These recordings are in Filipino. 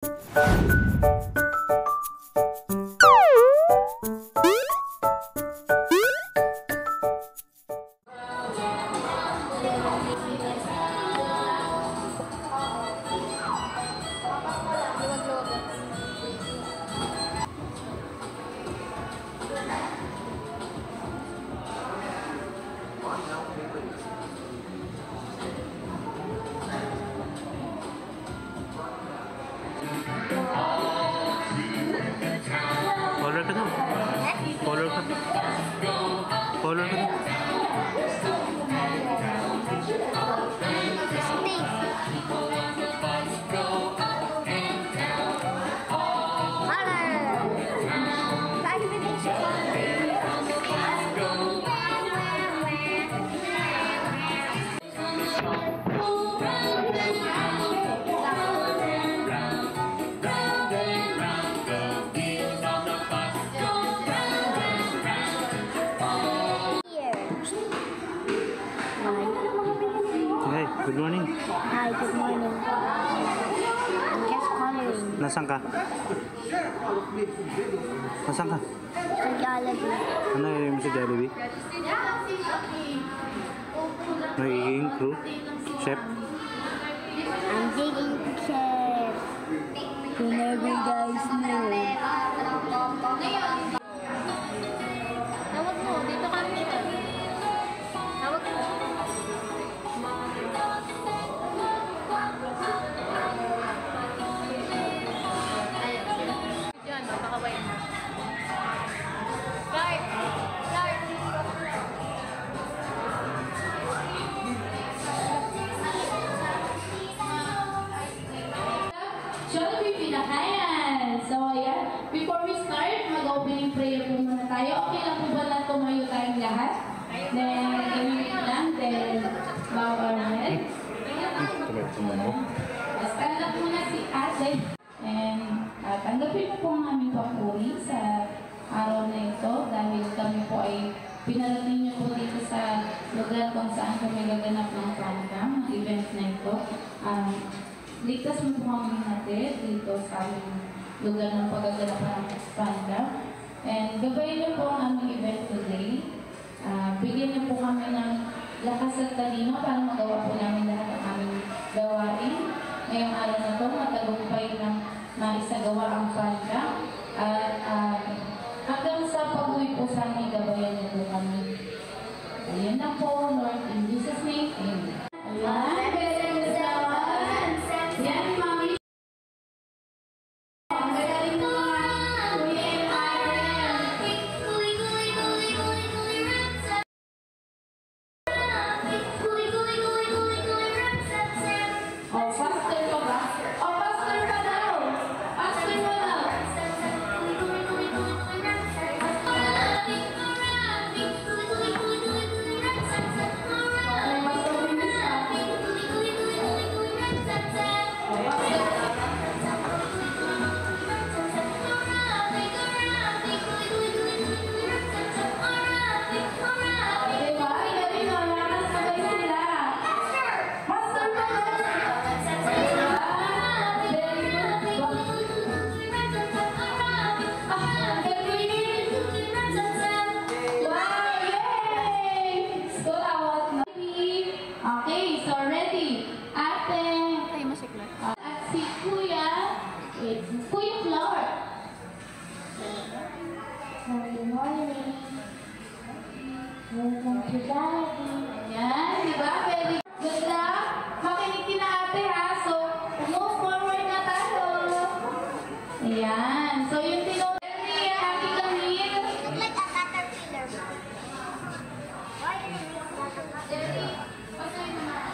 Color ka daw. Color ka. Color ka daw. Hey, good morning. Hi, good morning. I'm just coloring. Nasaan ka? Nasaan ka? Sa Jollibee. Ano yung mo sa Jollibee? Nagiging crew? Chef? I'm digging chef. Whenever guys know. Tawag mo, dito kami. Tawag mo. Diyan, makakaway na. Clark! Clark! Jollibee Pinakayan. So, ayan. Before we start, mag-opening prayer po muna tayo. Okay lang po ba na tumayo tayong lahat? Then, gawin lang. Then, bow our head. Stand up muna si ate. And, tanggapin mo po ang aming papuri sa araw na ito dahil kami po ay pinarating niyo po dito sa lugar kung saan kami gaganap ng program, ng event na ito. Ligtas mo po kami natin dito sa aming lugar ng paggaganap ng program. And gabayin niyo po ang aming event today. Bigyan niyo po kami ng lakas at talino para magawa po namin lahat ng aming gawain. Ngayong araw na ito, matagumpay ng maisagawa ang program. At hanggang sa pag-uwi po sa aming gabayan niyo po kami. Ayan na po, Lord, in Jesus' name, amen. Ayan. Yan, mami. Ang gagaling mo nga. Kuya Aaron. Oh, faster ka ba? Oh, faster ka daw. Faster mo daw. Okay, so ready. Ate. Ay, masikla. At si Kuya. Wait, Kuya Flor. Good morning. Welcome to Jollibee. Yan, di ba? Very good luck. Makinig ki na ate ha. So, move forward na tayo. Ayan. So, yung tinong happy Camille. Look like a caterpillar. Why are you Jerry, pasuhin naman.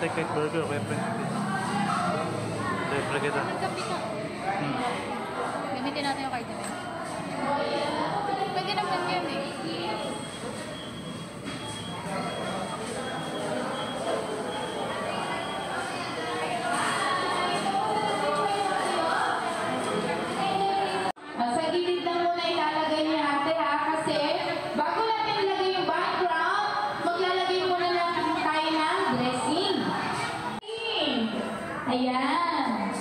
take cake burger, okay, friend. Refra kita. Nagkapi ka. Gamitin natin yung card nila. Pwede naman yan eh. Sa gilid lang muna ilalagay niya ate ha, kasi bago natin ilagay yung background, maglalagay muna natin tayo ng dressing. Ayan.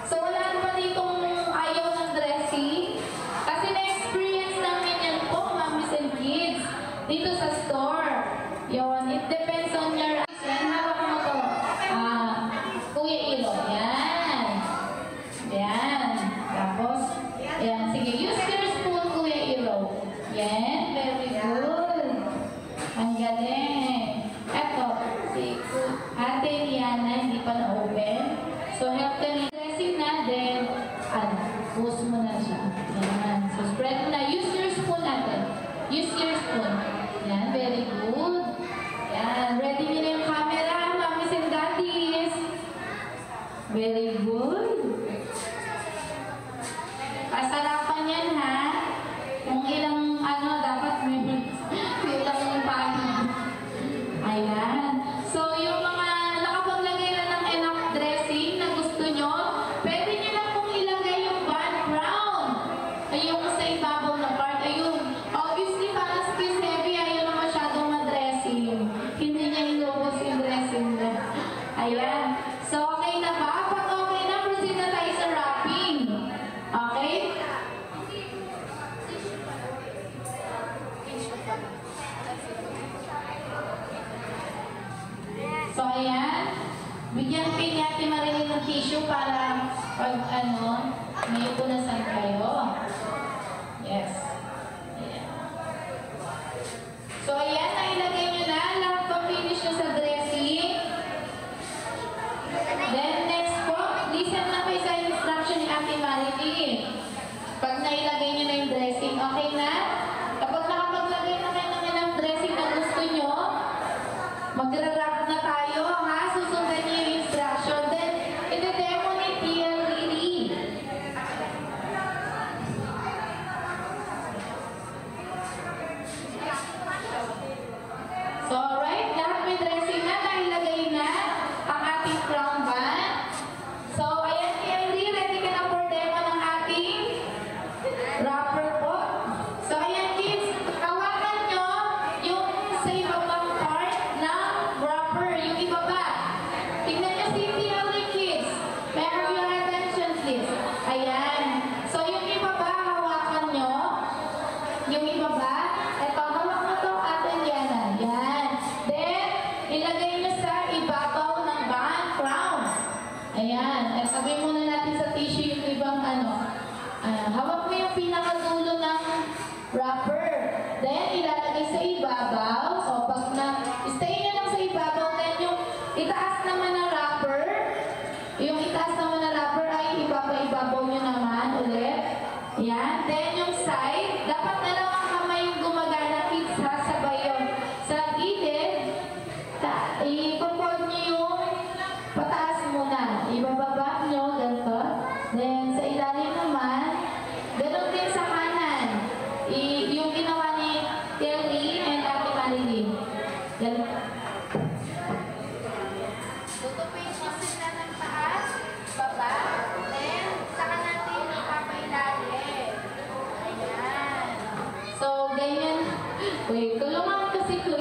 So wala naman ditong ayaw ng dressing. Kasi na-experience namin yan po, mommies and kids, dito sa store. Yun, it depends on your eyes. Yan, hawak mo to. Kuya Ilo. Yan. Yan. Tapos, yan. Sige, use your spoon, Kuya Ilo. Yan, very good. Ang galing. Eto, si Ate Liana, hindi pa na-open. So, help ka rin. Dressing na, then, push mo na siya. Yan. So, spread mo na. Use your spoon natin. Use your spoon. Yan, very good. Yan. Ready nyo na yung camera, mommies and daddies. Very good. Pasarapan yan, ha? Kung ilang, dapat may ilang yung paano. Ayan. So, yung mga nakapaglagay na ng enough dressing na gusto nyo, pwede nyo lang kung ilagay yung background. Ay, yung sa ibabaw na part. Ayun. Obviously, para sa Kiss Heavy, ayaw na masyadong ma-dressing. Hindi niya inubos yung dressing na. Ayan. So, okay na ba? Pag okay na, proceed na tayo sa wrapping. Okay? So, ayan. Bigyan kayo ni Ate Marilyn ng tissue para pag may punasan kayo. Yes. Ayan. So, ayan. Nailagay nyo na. Lahat pa finish nyo sa dressing. Then, next po, listen na kayo sa instruction ni Ate Marilyn. Pag nailagay nyo na yung dressing, okay na? Kapag nakapaglagay na kayo ng dressing na gusto nyo, magra-wrap na tayo, ha? Susundan niyo yung instruction. Then, ito-demo ni Tia Lily. So, alright. Lahat may dressing na. Nailagay na ang ating crown band. So, ayan, Tia Lily. Ready ka na for demo ng ating wrapper po. So, ayan, kids. Hawakan nyo yung sa ibabang part ng wrapper. Yung ibaba. Tignan nyo si Tia Lily, kids. May I have your attention, please? Ayan. So, yung ibaba, hawakan nyo. Yung ibaba. Ito, hawak mo to, Ate Liana. Yan. Then, ilagay nyo sa ibabaw ng band crown. Ayan. At tabi muna natin sa tissue yung ibang hawak mo yung pinakadulo ng wrapper. Then, ilalagay sa ibabaw. O, pag stay nyo lang sa ibabaw, then yung itaas naman ng wrapper, ay ibabaw nyo naman ulit. Yan. Then, yung side, dapat dalawang kamay yung gumagana, kids, ha? Sabay yun. Sa gilid, i-control nyo yung pataas muna. Ibababa nyo, ganito. Then, sa ilalim naman, ganoon din sa kanan. Yung ginawa ni Terry and Ate Marilyn. Ganito. Tutupin nyo sila ng taas, baba, then, saka natin ipapailalim. Ayan. So, ganyan. Wait, tulungan kasi ko.